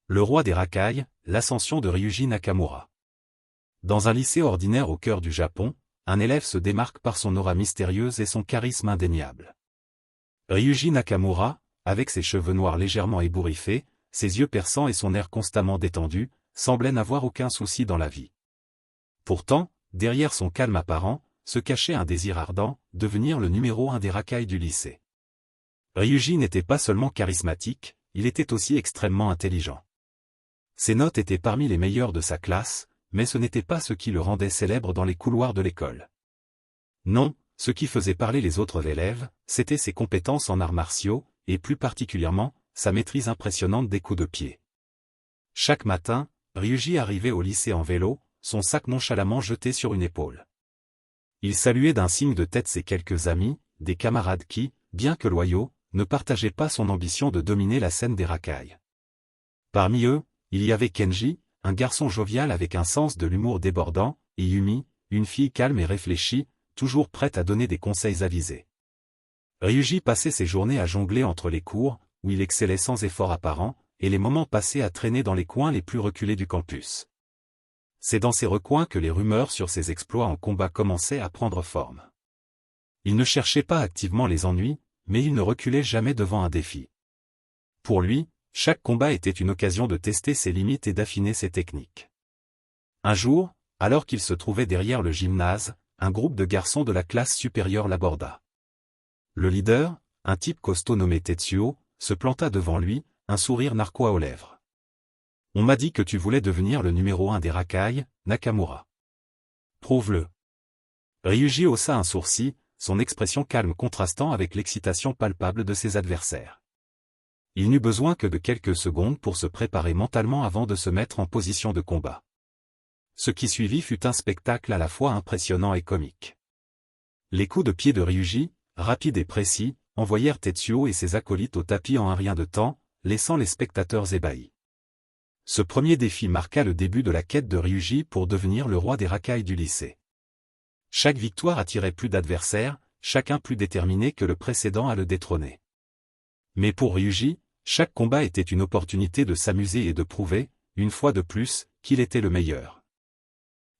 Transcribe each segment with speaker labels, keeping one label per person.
Speaker 1: Le roi des racailles, l'ascension de Ryuji Nakamura. Dans un lycée ordinaire au cœur du Japon, un élève se démarque par son aura mystérieuse et son charisme indéniable. Ryuji Nakamura, avec ses cheveux noirs légèrement ébouriffés, ses yeux perçants et son air constamment détendu, semblait n'avoir aucun souci dans la vie. Pourtant, derrière son calme apparent, se cachait un désir ardent, devenir le numéro 1 des racailles du lycée. Ryuji n'était pas seulement charismatique, il était aussi extrêmement intelligent. Ses notes étaient parmi les meilleures de sa classe, mais ce n'était pas ce qui le rendait célèbre dans les couloirs de l'école. Non, ce qui faisait parler les autres élèves, c'était ses compétences en arts martiaux, et plus particulièrement, sa maîtrise impressionnante des coups de pied. Chaque matin, Ryuji arrivait au lycée en vélo, son sac nonchalamment jeté sur une épaule. Il saluait d'un signe de tête ses quelques amis, des camarades qui, bien que loyaux, ne partageaient pas son ambition de dominer la scène des racailles. Parmi eux, il y avait Kenji, un garçon jovial avec un sens de l'humour débordant, et Yumi, une fille calme et réfléchie, toujours prête à donner des conseils avisés. Ryuji passait ses journées à jongler entre les cours, où il excellait sans effort apparent, et les moments passés à traîner dans les coins les plus reculés du campus. C'est dans ces recoins que les rumeurs sur ses exploits en combat commençaient à prendre forme. Il ne cherchait pas activement les ennuis, mais il ne reculait jamais devant un défi. Pour lui, chaque combat était une occasion de tester ses limites et d'affiner ses techniques. Un jour, alors qu'il se trouvait derrière le gymnase, un groupe de garçons de la classe supérieure l'aborda. Le leader, un type costaud nommé Tetsuo, se planta devant lui, un sourire narquois aux lèvres. « On m'a dit que tu voulais devenir le numéro 1 des racailles, Nakamura. Prouve-le. » Ryuji haussa un sourcil, son expression calme contrastant avec l'excitation palpable de ses adversaires. Il n'eut besoin que de quelques secondes pour se préparer mentalement avant de se mettre en position de combat. Ce qui suivit fut un spectacle à la fois impressionnant et comique. Les coups de pied de Ryuji, rapides et précis, envoyèrent Tetsuo et ses acolytes au tapis en un rien de temps, laissant les spectateurs ébahis. Ce premier défi marqua le début de la quête de Ryuji pour devenir le roi des racailles du lycée. Chaque victoire attirait plus d'adversaires, chacun plus déterminé que le précédent à le détrôner. Mais pour Ryuji, chaque combat était une opportunité de s'amuser et de prouver, une fois de plus, qu'il était le meilleur.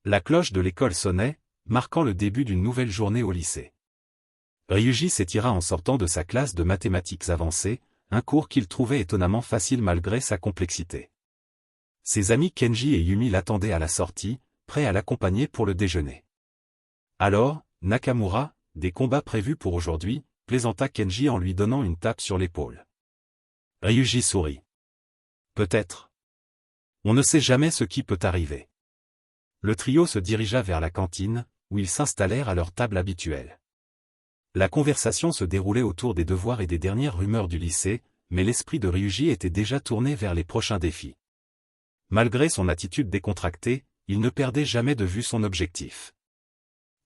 Speaker 1: La cloche de l'école sonnait, marquant le début d'une nouvelle journée au lycée. Ryuji s'étira en sortant de sa classe de mathématiques avancées, un cours qu'il trouvait étonnamment facile malgré sa complexité. Ses amis Kenji et Yumi l'attendaient à la sortie, prêts à l'accompagner pour le déjeuner. Alors, Nakamura, des combats prévus pour aujourd'hui, plaisanta Kenji en lui donnant une tape sur l'épaule. Ryuji sourit. Peut-être. On ne sait jamais ce qui peut arriver. Le trio se dirigea vers la cantine, où ils s'installèrent à leur table habituelle. La conversation se déroulait autour des devoirs et des dernières rumeurs du lycée, mais l'esprit de Ryuji était déjà tourné vers les prochains défis. Malgré son attitude décontractée, il ne perdait jamais de vue son objectif.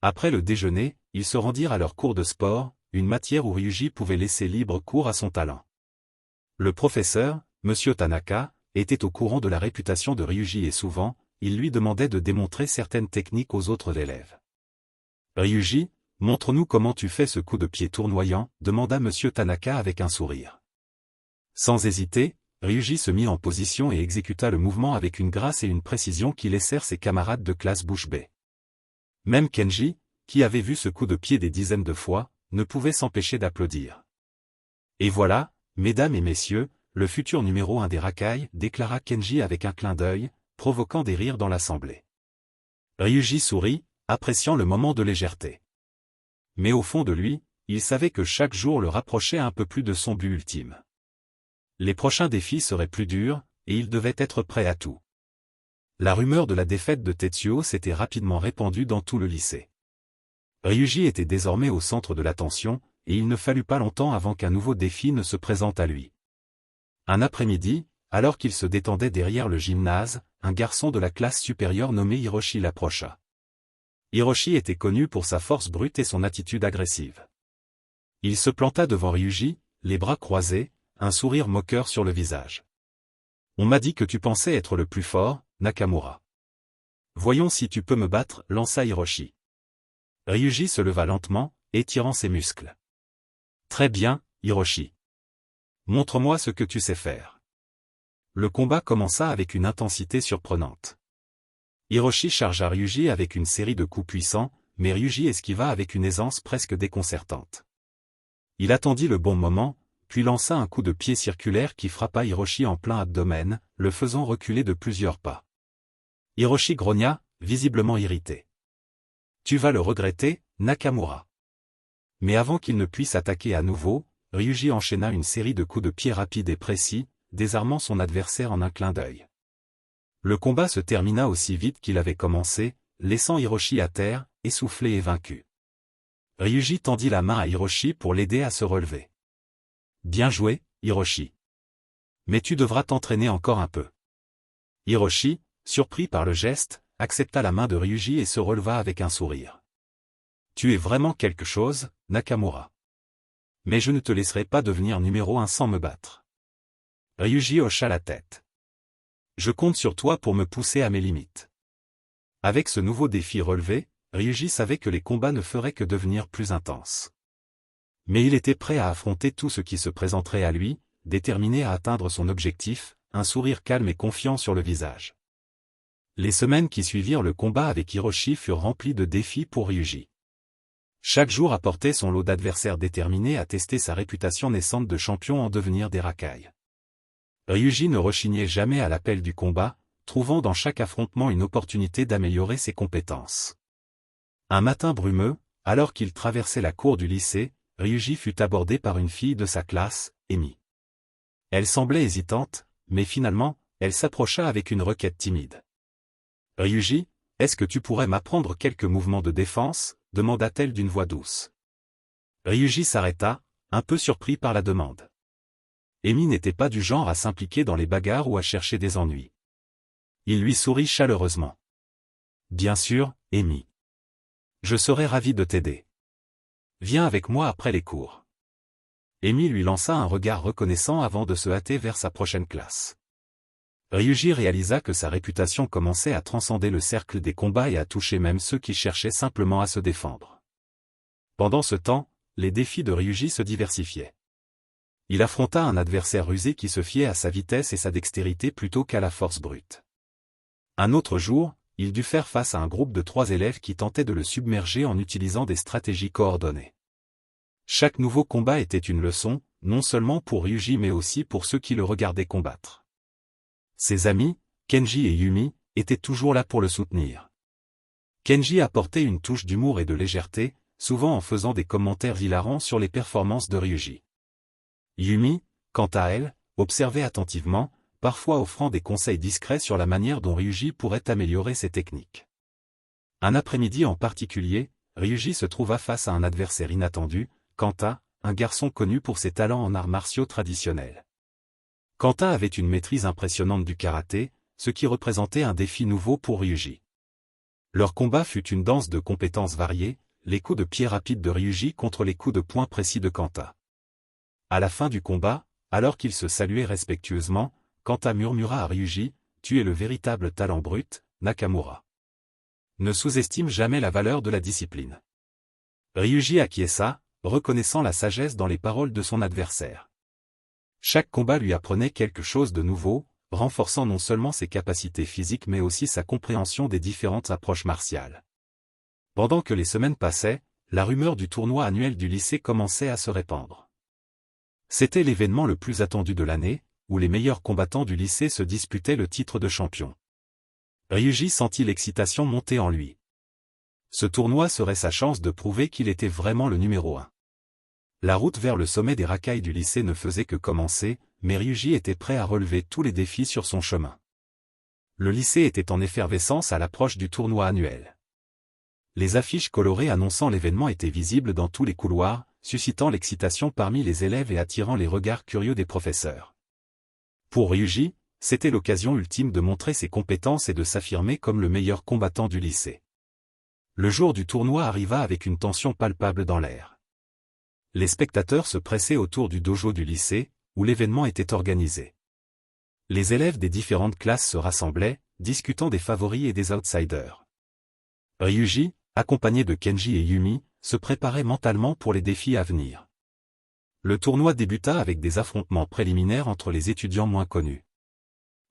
Speaker 1: Après le déjeuner, ils se rendirent à leur cours de sport, une matière où Ryuji pouvait laisser libre cours à son talent. Le professeur, Monsieur Tanaka, était au courant de la réputation de Ryuji et souvent, il lui demandait de démontrer certaines techniques aux autres élèves. « Ryuji, montre-nous comment tu fais ce coup de pied tournoyant » demanda Monsieur Tanaka avec un sourire. Sans hésiter, Ryuji se mit en position et exécuta le mouvement avec une grâce et une précision qui laissèrent ses camarades de classe bouche bée. Même Kenji, qui avait vu ce coup de pied des dizaines de fois, ne pouvait s'empêcher d'applaudir. « Et voilà, mesdames et messieurs, le futur numéro 1 des racailles, » déclara Kenji avec un clin d'œil, provoquant des rires dans l'assemblée. Ryuji sourit, appréciant le moment de légèreté. Mais au fond de lui, il savait que chaque jour le rapprochait un peu plus de son but ultime. Les prochains défis seraient plus durs, et il devait être prêt à tout. La rumeur de la défaite de Tetsuo s'était rapidement répandue dans tout le lycée. Ryuji était désormais au centre de l'attention, et il ne fallut pas longtemps avant qu'un nouveau défi ne se présente à lui. Un après-midi, alors qu'il se détendait derrière le gymnase, un garçon de la classe supérieure nommé Hiroshi l'approcha. Hiroshi était connu pour sa force brute et son attitude agressive. Il se planta devant Ryuji, les bras croisés, un sourire moqueur sur le visage. « On m'a dit que tu pensais être le plus fort, Nakamura. Voyons si tu peux me battre, » lança Hiroshi. Ryuji se leva lentement, étirant ses muscles. « Très bien, Hiroshi. Montre-moi ce que tu sais faire. » le combat commença avec une intensité surprenante. Hiroshi chargea Ryuji avec une série de coups puissants, mais Ryuji esquiva avec une aisance presque déconcertante. Il attendit le bon moment, puis lança un coup de pied circulaire qui frappa Hiroshi en plein abdomen, le faisant reculer de plusieurs pas. Hiroshi grogna, visiblement irrité. « Tu vas le regretter, Nakamura. » Mais avant qu'il ne puisse attaquer à nouveau, Ryuji enchaîna une série de coups de pied rapides et précis, désarmant son adversaire en un clin d'œil. Le combat se termina aussi vite qu'il avait commencé, laissant Hiroshi à terre, essoufflé et vaincu. Ryuji tendit la main à Hiroshi pour l'aider à se relever. « Bien joué, Hiroshi. Mais tu devras t'entraîner encore un peu. » Hiroshi, surpris par le geste, accepta la main de Ryuji et se releva avec un sourire. « Tu es vraiment quelque chose, Nakamura. Mais je ne te laisserai pas devenir numéro 1 sans me battre. » Ryuji hocha la tête. « Je compte sur toi pour me pousser à mes limites. » Avec ce nouveau défi relevé, Ryuji savait que les combats ne feraient que devenir plus intenses. Mais il était prêt à affronter tout ce qui se présenterait à lui, déterminé à atteindre son objectif, un sourire calme et confiant sur le visage. Les semaines qui suivirent le combat avec Hiroshi furent remplies de défis pour Ryuji. Chaque jour apportait son lot d'adversaires déterminés à tester sa réputation naissante de champion en devenir des racailles. Ryuji ne rechignait jamais à l'appel du combat, trouvant dans chaque affrontement une opportunité d'améliorer ses compétences. Un matin brumeux, alors qu'il traversait la cour du lycée, Ryuji fut abordé par une fille de sa classe, Emi. Elle semblait hésitante, mais finalement, elle s'approcha avec une requête timide. « Ryuji, est-ce que tu pourrais m'apprendre quelques mouvements de défense ?» demanda-t-elle d'une voix douce. Ryuji s'arrêta, un peu surpris par la demande. Emi n'était pas du genre à s'impliquer dans les bagarres ou à chercher des ennuis. Il lui sourit chaleureusement. « Bien sûr, Emi. Je serai ravi de t'aider. Viens avec moi après les cours. » Emi lui lança un regard reconnaissant avant de se hâter vers sa prochaine classe. Ryuji réalisa que sa réputation commençait à transcender le cercle des combats et à toucher même ceux qui cherchaient simplement à se défendre. Pendant ce temps, les défis de Ryuji se diversifiaient. Il affronta un adversaire rusé qui se fiait à sa vitesse et sa dextérité plutôt qu'à la force brute. Un autre jour, il dut faire face à un groupe de 3 élèves qui tentaient de le submerger en utilisant des stratégies coordonnées. Chaque nouveau combat était une leçon, non seulement pour Ryuji mais aussi pour ceux qui le regardaient combattre. Ses amis, Kenji et Yumi, étaient toujours là pour le soutenir. Kenji apportait une touche d'humour et de légèreté, souvent en faisant des commentaires hilarants sur les performances de Ryuji. Yumi, quant à elle, observait attentivement, parfois offrant des conseils discrets sur la manière dont Ryuji pourrait améliorer ses techniques. Un après-midi en particulier, Ryuji se trouva face à un adversaire inattendu, Kanta, un garçon connu pour ses talents en arts martiaux traditionnels. Kanta avait une maîtrise impressionnante du karaté, ce qui représentait un défi nouveau pour Ryuji. Leur combat fut une danse de compétences variées, les coups de pied rapides de Ryuji contre les coups de poing précis de Kanta. À la fin du combat, alors qu'ils se saluaient respectueusement, Kanta murmura à Ryuji, « Tu es le véritable talent brut, Nakamura. Ne sous-estime jamais la valeur de la discipline. » Ryuji acquiesça, reconnaissant la sagesse dans les paroles de son adversaire. Chaque combat lui apprenait quelque chose de nouveau, renforçant non seulement ses capacités physiques mais aussi sa compréhension des différentes approches martiales. Pendant que les semaines passaient, la rumeur du tournoi annuel du lycée commençait à se répandre. C'était l'événement le plus attendu de l'année, où les meilleurs combattants du lycée se disputaient le titre de champion. Ryuji sentit l'excitation monter en lui. Ce tournoi serait sa chance de prouver qu'il était vraiment le numéro 1. La route vers le sommet des racailles du lycée ne faisait que commencer, mais Ryuji était prêt à relever tous les défis sur son chemin. Le lycée était en effervescence à l'approche du tournoi annuel. Les affiches colorées annonçant l'événement étaient visibles dans tous les couloirs, suscitant l'excitation parmi les élèves et attirant les regards curieux des professeurs. Pour Ryuji, c'était l'occasion ultime de montrer ses compétences et de s'affirmer comme le meilleur combattant du lycée. Le jour du tournoi arriva avec une tension palpable dans l'air. Les spectateurs se pressaient autour du dojo du lycée, où l'événement était organisé. Les élèves des différentes classes se rassemblaient, discutant des favoris et des outsiders. Ryuji, accompagné de Kenji et Yumi, se préparait mentalement pour les défis à venir. Le tournoi débuta avec des affrontements préliminaires entre les étudiants moins connus.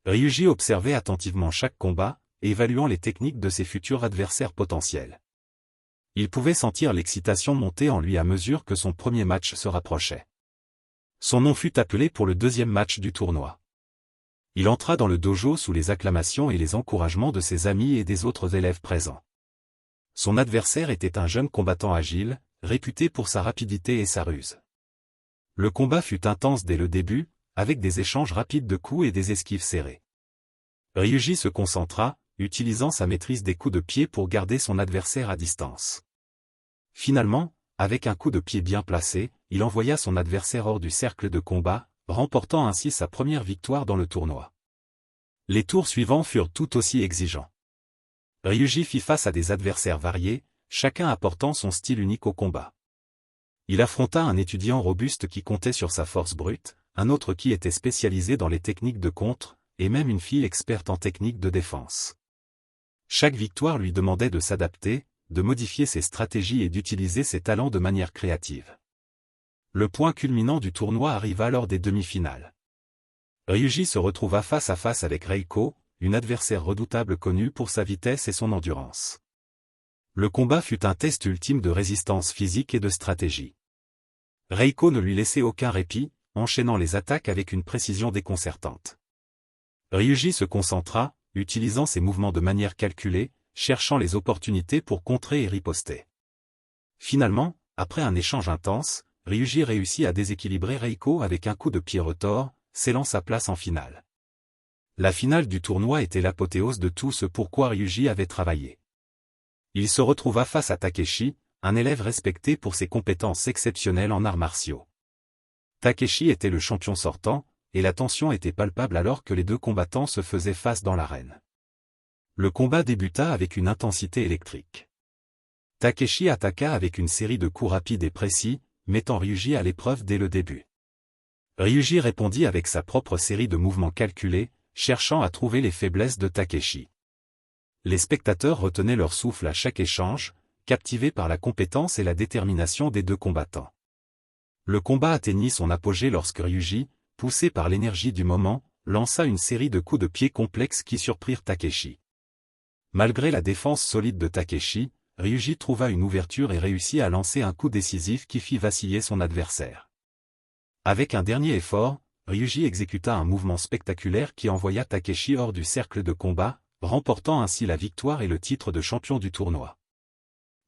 Speaker 1: Ryuji observait attentivement chaque combat, évaluant les techniques de ses futurs adversaires potentiels. Il pouvait sentir l'excitation monter en lui à mesure que son premier match se rapprochait. Son nom fut appelé pour le deuxième match du tournoi. Il entra dans le dojo sous les acclamations et les encouragements de ses amis et des autres élèves présents. Son adversaire était un jeune combattant agile, réputé pour sa rapidité et sa ruse. Le combat fut intense dès le début, avec des échanges rapides de coups et des esquives serrées. Ryuji se concentra, utilisant sa maîtrise des coups de pied pour garder son adversaire à distance. Finalement, avec un coup de pied bien placé, il envoya son adversaire hors du cercle de combat, remportant ainsi sa première victoire dans le tournoi. Les tours suivants furent tout aussi exigeants. Ryuji fit face à des adversaires variés, chacun apportant son style unique au combat. Il affronta un étudiant robuste qui comptait sur sa force brute, un autre qui était spécialisé dans les techniques de contre, et même une fille experte en techniques de défense. Chaque victoire lui demandait de s'adapter, de modifier ses stratégies et d'utiliser ses talents de manière créative. Le point culminant du tournoi arriva lors des demi-finales. Ryuji se retrouva face à face avec Reiko, une adversaire redoutable connue pour sa vitesse et son endurance. Le combat fut un test ultime de résistance physique et de stratégie. Reiko ne lui laissait aucun répit, enchaînant les attaques avec une précision déconcertante. Ryuji se concentra, utilisant ses mouvements de manière calculée, cherchant les opportunités pour contrer et riposter. Finalement, après un échange intense, Ryuji réussit à déséquilibrer Reiko avec un coup de pied retors, scellant sa place en finale. La finale du tournoi était l'apothéose de tout ce pourquoi Ryuji avait travaillé. Il se retrouva face à Takeshi, un élève respecté pour ses compétences exceptionnelles en arts martiaux. Takeshi était le champion sortant, et la tension était palpable alors que les deux combattants se faisaient face dans l'arène. Le combat débuta avec une intensité électrique. Takeshi attaqua avec une série de coups rapides et précis, mettant Ryuji à l'épreuve dès le début. Ryuji répondit avec sa propre série de mouvements calculés, cherchant à trouver les faiblesses de Takeshi. Les spectateurs retenaient leur souffle à chaque échange, captivés par la compétence et la détermination des deux combattants. Le combat atteignit son apogée lorsque Ryuji, poussé par l'énergie du moment, lança une série de coups de pied complexes qui surprirent Takeshi. Malgré la défense solide de Takeshi, Ryuji trouva une ouverture et réussit à lancer un coup décisif qui fit vaciller son adversaire. Avec un dernier effort, Ryuji exécuta un mouvement spectaculaire qui envoya Takeshi hors du cercle de combat, remportant ainsi la victoire et le titre de champion du tournoi.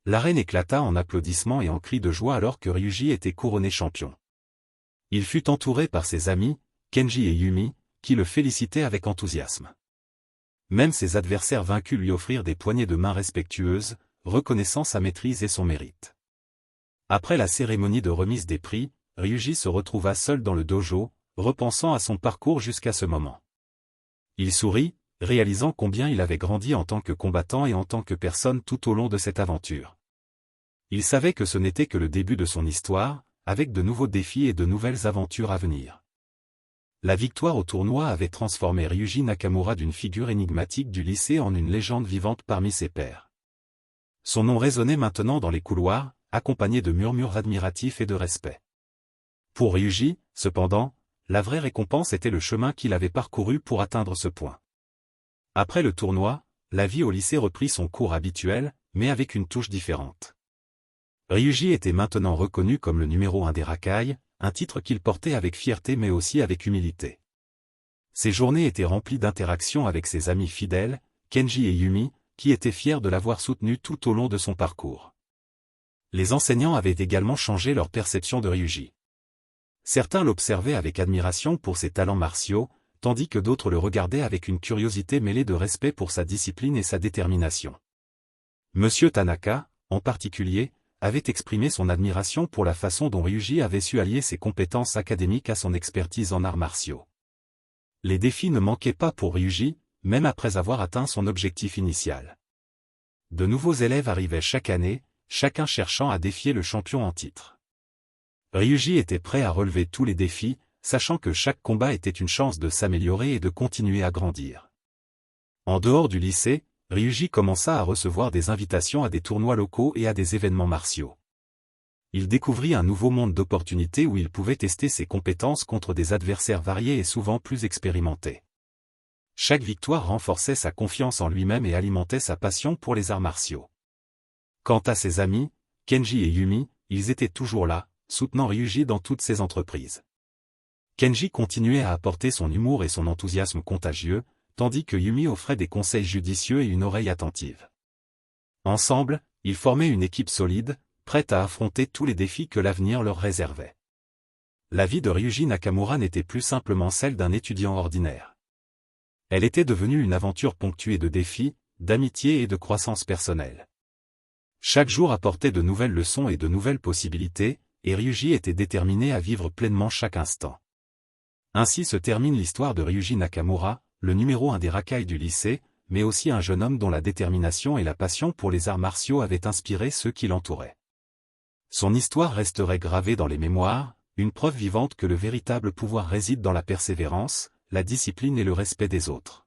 Speaker 1: L'arène éclata en applaudissements et en cris de joie alors que Ryuji était couronné champion. Il fut entouré par ses amis, Kenji et Yumi, qui le félicitaient avec enthousiasme. Même ses adversaires vaincus lui offrirent des poignées de main respectueuses, reconnaissant sa maîtrise et son mérite. Après la cérémonie de remise des prix, Ryuji se retrouva seul dans le dojo, repensant à son parcours jusqu'à ce moment. Il sourit, réalisant combien il avait grandi en tant que combattant et en tant que personne tout au long de cette aventure. Il savait que ce n'était que le début de son histoire, avec de nouveaux défis et de nouvelles aventures à venir. La victoire au tournoi avait transformé Ryuji Nakamura d'une figure énigmatique du lycée en une légende vivante parmi ses pairs. Son nom résonnait maintenant dans les couloirs, accompagné de murmures admiratifs et de respect. Pour Ryuji, cependant, la vraie récompense était le chemin qu'il avait parcouru pour atteindre ce point. Après le tournoi, la vie au lycée reprit son cours habituel, mais avec une touche différente. Ryuji était maintenant reconnu comme le numéro 1 des racailles, un titre qu'il portait avec fierté mais aussi avec humilité. Ses journées étaient remplies d'interactions avec ses amis fidèles, Kenji et Yumi, qui étaient fiers de l'avoir soutenu tout au long de son parcours. Les enseignants avaient également changé leur perception de Ryuji. Certains l'observaient avec admiration pour ses talents martiaux, tandis que d'autres le regardaient avec une curiosité mêlée de respect pour sa discipline et sa détermination. Monsieur Tanaka, en particulier, avait exprimé son admiration pour la façon dont Ryuji avait su allier ses compétences académiques à son expertise en arts martiaux. Les défis ne manquaient pas pour Ryuji, même après avoir atteint son objectif initial. De nouveaux élèves arrivaient chaque année, chacun cherchant à défier le champion en titre. Ryuji était prêt à relever tous les défis, sachant que chaque combat était une chance de s'améliorer et de continuer à grandir. En dehors du lycée, Ryuji commença à recevoir des invitations à des tournois locaux et à des événements martiaux. Il découvrit un nouveau monde d'opportunités où il pouvait tester ses compétences contre des adversaires variés et souvent plus expérimentés. Chaque victoire renforçait sa confiance en lui-même et alimentait sa passion pour les arts martiaux. Quant à ses amis, Kenji et Yumi, ils étaient toujours là, soutenant Ryuji dans toutes ses entreprises. Kenji continuait à apporter son humour et son enthousiasme contagieux, tandis que Yumi offrait des conseils judicieux et une oreille attentive. Ensemble, ils formaient une équipe solide, prête à affronter tous les défis que l'avenir leur réservait. La vie de Ryuji Nakamura n'était plus simplement celle d'un étudiant ordinaire. Elle était devenue une aventure ponctuée de défis, d'amitié et de croissance personnelle. Chaque jour apportait de nouvelles leçons et de nouvelles possibilités, et Ryuji était déterminé à vivre pleinement chaque instant. Ainsi se termine l'histoire de Ryuji Nakamura, le numéro 1 des racailles du lycée, mais aussi un jeune homme dont la détermination et la passion pour les arts martiaux avaient inspiré ceux qui l'entouraient. Son histoire resterait gravée dans les mémoires, une preuve vivante que le véritable pouvoir réside dans la persévérance, la discipline et le respect des autres.